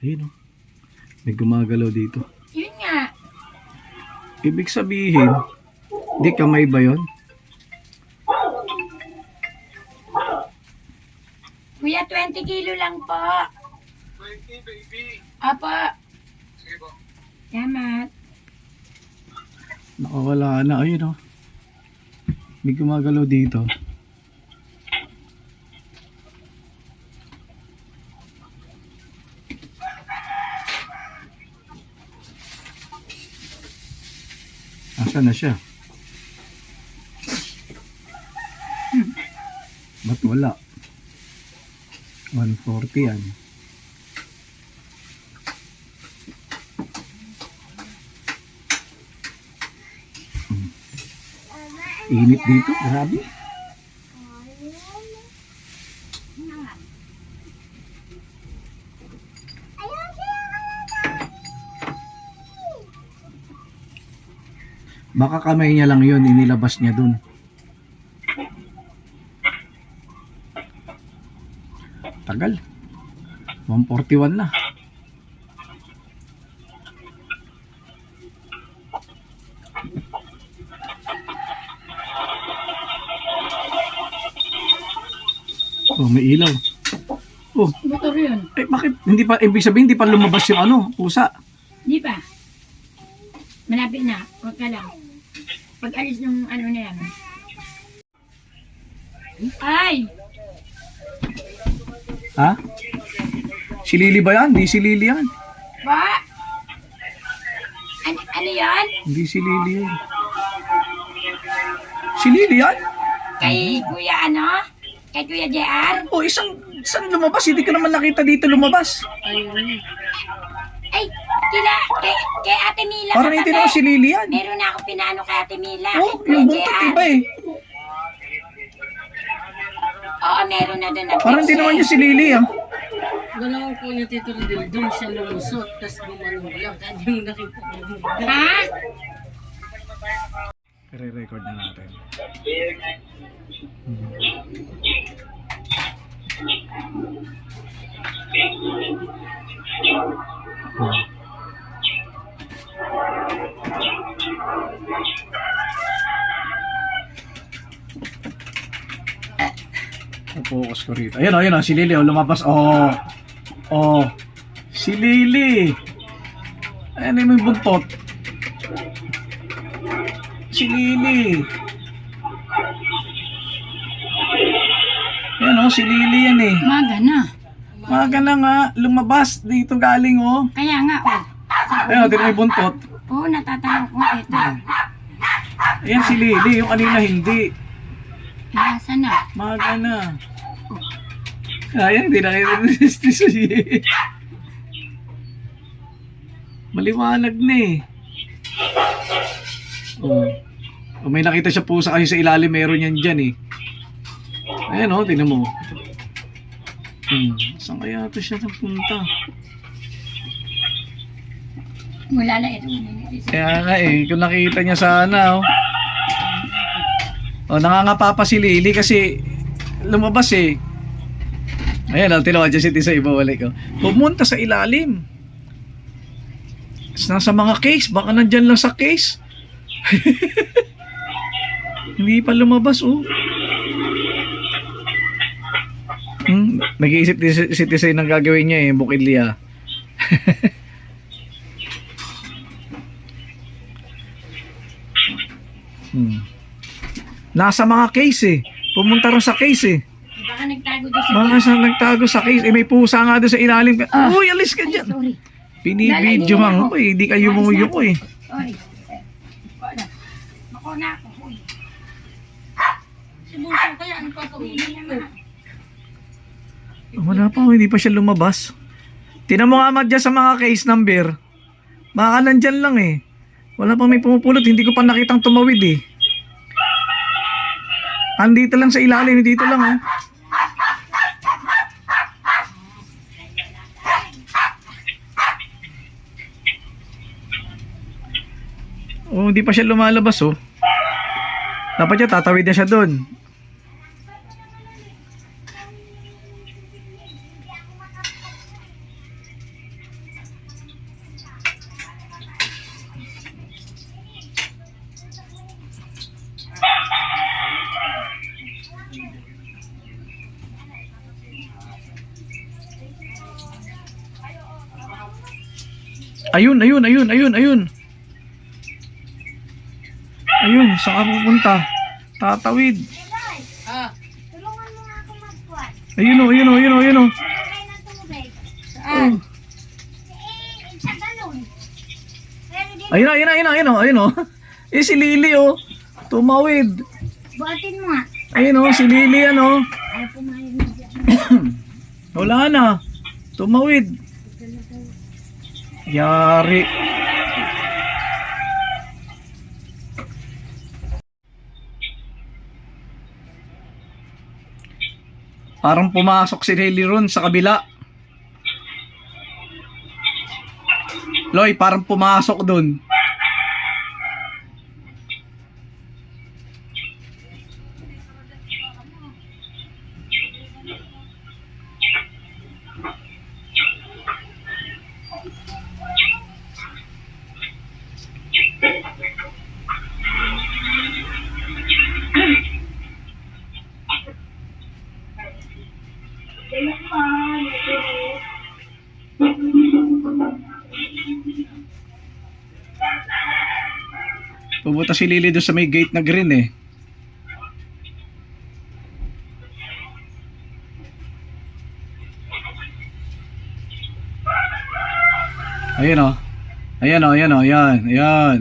Ayun, oh. May gumagalaw dito. Yun nga. Ibig sabihin, di kamay ba yun? Kuya, 20 kilo lang po. 20, baby. Apo. Sige po. Salamat. Nakawala na. Ayun, oh. May gumagalaw dito. Nasaan na siya? Ba't wala? 140 yan. Init dito, grabe. Baka kamay niya lang yun, inilabas niya dun. Tagal. 141 na. Oh, may ilaw. Oh, Motor yun. bakit hindi pa, ibig sabihin hindi pa lumabas yung ano, pusa. Di ba? Malapit na. Huwag ka lang. Pag alis ng ano na yan. Ay! Ha? Si Lily ba yan? Hindi si Lily yan. Ba? Ano yan? Hindi si Lily yan. Si Lily yan? Kay Kuya ano? Kay Kuya JR? Oh, isang lumabas. Hindi ko naman nakita dito lumabas. Ay, kay Ate Mila. Parang hindi naman si Lily yan. Meron na ako pinaano kay Ate Mila. Oh, kay Kuya yung buntot JR. iba eh. Oo, meron na doon. Parang hindi naman yung si Lily ah. Dalawang po niya Tito Rodel, doon siya lumusot, tapos gumanong lang, kaya yung nakita ko. Ha? Re-record na natin. Focus ko rito. Ayun, si Lily, oh, lumabas. Oh, si Lily. Ayan, may buntot. Si Lily. Ayan, oh, si Lily yan eh. Maga na. Maga na nga, lumabas. Dito galing, oh. Kaya nga, oh. Ayun, din may buntot. Oo, natatanong ko ito. Ayan, si Lily. Yung kanina hindi. Nasa na. Maga na. Ayan, hindi na kayo siya. Maliwanag na eh. Oh. Oh, may nakita siya pusa kasi sa ilalim, meron yan dyan eh. Ayan oh, tingnan mo. Saan kaya ito siya napunta? Wala na ito. Kaya nga eh, kung nakita niya sana oh. Oh, nangangapa pa si Lily kasi lumabas eh. Ayan, tinawa dyan si Tisa ibawalik ko. Pumunta sa ilalim. Nasa mga case, baka nandyan lang sa case. Hindi pa lumabas oh. Nag-iisip si Tisa ng gagawin niya eh, bukidliya. Nasa mga case eh. Pumunta rin sa case eh. Baka nagtago doon sa... Baka sa nagtago sa case. Eh, may pusa nga doon sa ilalim. Uy, alis ka dyan. Sorry. Binibidyo nga ako eh. Di kayo mumuyo ko eh. Sorry. Mako na ako. Uy. Si Bunso kaya, ano pa sabihin mo? Wala pa, hindi pa siya lumabas. Tinan mo nga dyan sa mga case number. Baka nandyan lang eh. Wala pa may pumupulot. Hindi ko pa nakitang tumawid eh. Andito lang sa ilalim. Dito lang oh. Oh, hindi pa siya lumalabas oh. Dapat siya tatawid na siya doon. Ayun, ayun, ayun, ayun, ayun. Ayun, saan ka pupunta? Tatawid. Ah, Tulungan mo nga ako magkuhan. Ayun o, ayun o, ayun o, ayun o. Lagay ng tubig. saan? Sa galon. Pero di, Ayun o, ayun o, ayun o, ayun o, ayun o. Eh, si Lily o. Tumawid. buhatin mo nga. Ayun o, si Lily ano. Ayaw pumayag na dyan. Wala na. Tumawid. Yari. Parang pumasok si Lily ron sa kabila. Loy, parang pumasok dun. Pumunta si Lily doon sa may gate na green eh. Ayun o. Ayan o, ayan o, yan, yan.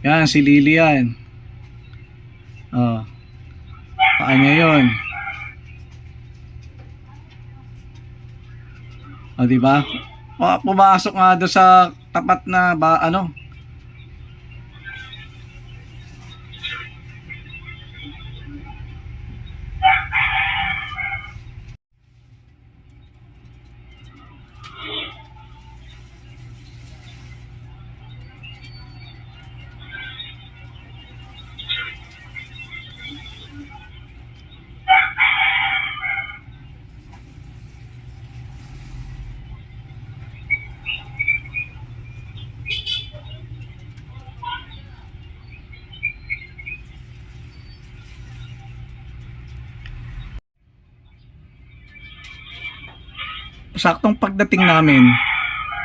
Yan, si Lily yan. Oh. Paan niya yun. O, diba? Pumasok nga doon sa tapat na ba, ano? Saktong pagdating namin,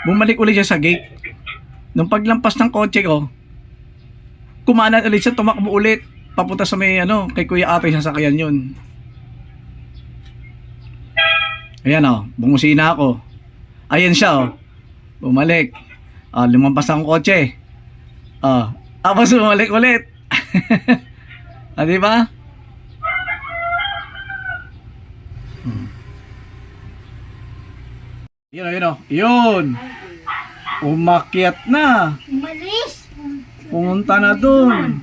bumalik ulit siya sa gate. Nung paglampas ng kotse ko, kumanan ulit siya, tumakbo ulit. Papunta sa may ano, kay Kuya Ate sa sakyan yun. Ayan o, bumusina ako. Ayan siya o. Bumalik. Lumampas ang kotse. Tapos bumalik ulit. Diba? Yun o, yun o. Yun. Umakyat na. Umalis. Pumunta na dun.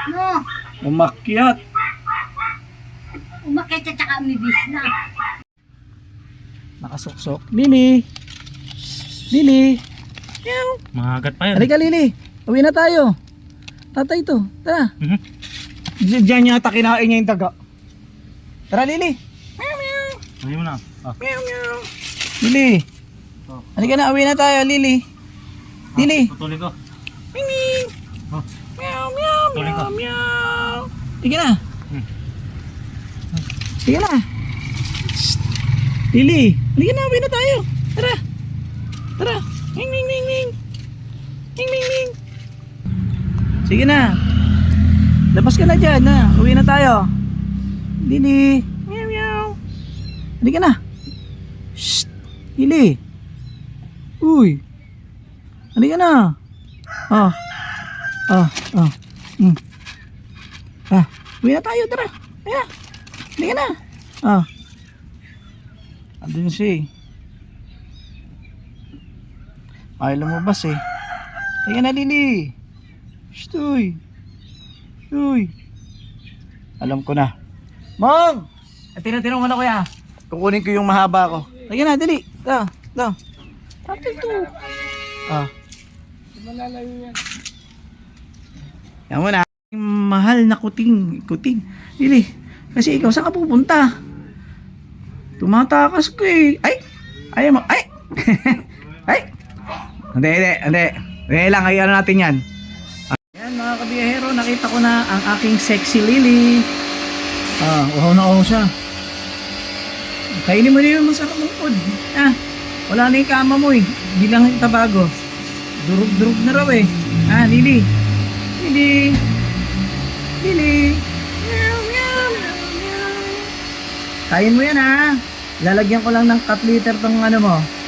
No. Umakyat. Umakit at saka umibis na. Nakasuksok. Lily. Lily. Meow. Mahagat pa yan. Halika Lily. Uwi na tayo. Tatay to. Tara. Diyan yata kinain niya yung daga. Tara Lily. Meow meow. Ano mo na? Meow meow. Lily. Halika na. Uwi na tayo Lily. Lily. Tutuloy ko. Ming. Oh. Meow meow Tuloy ko. meow meow. Sige na. Sige na. Shh. Lily. Halika na. Uwi na tayo. Tara. Tara. Ming ming ming ming. Ming ming ming. Sige na. Labas ka na dyan na. Uwi na tayo. Lily. Meow meow. Halika na. Shh. Lily. Uy. Halika na. Oh. Oh. Oh. Uwi na tayo. Tara. Halika na. Halika na. Oh. Andun siya eh. Ay lumabas eh. Halika na Lily. Shh. Uy. Uy. Alam ko na. Mom! Tinanong mo na kuya. Kukunin ko yung mahaba ko. Halika na, dali. Ito. Ito. Ito. Yan mo na. Mahal na kuting. Kuting. Lily. Kasi ikaw saan ka pupunta? Tumatakas ko eh. Ay! Ayaw mo. Ay! Ay! Hindi lang. Ayun natin yan. Ayan mga kabiyahero. Nakita ko na ang aking sexy Lily. Uhaw na uhaw siya. Kainin mo na yung masarap mong food. Wala na yung kama mo eh. Hindi lang kita bago. Durug-durug na raw eh. Ah, Lily. Lily. Lily. Meow, meow, meow, meow. Kain mo yan ha. Lalagyan ko lang ng cut litter tong ano mo.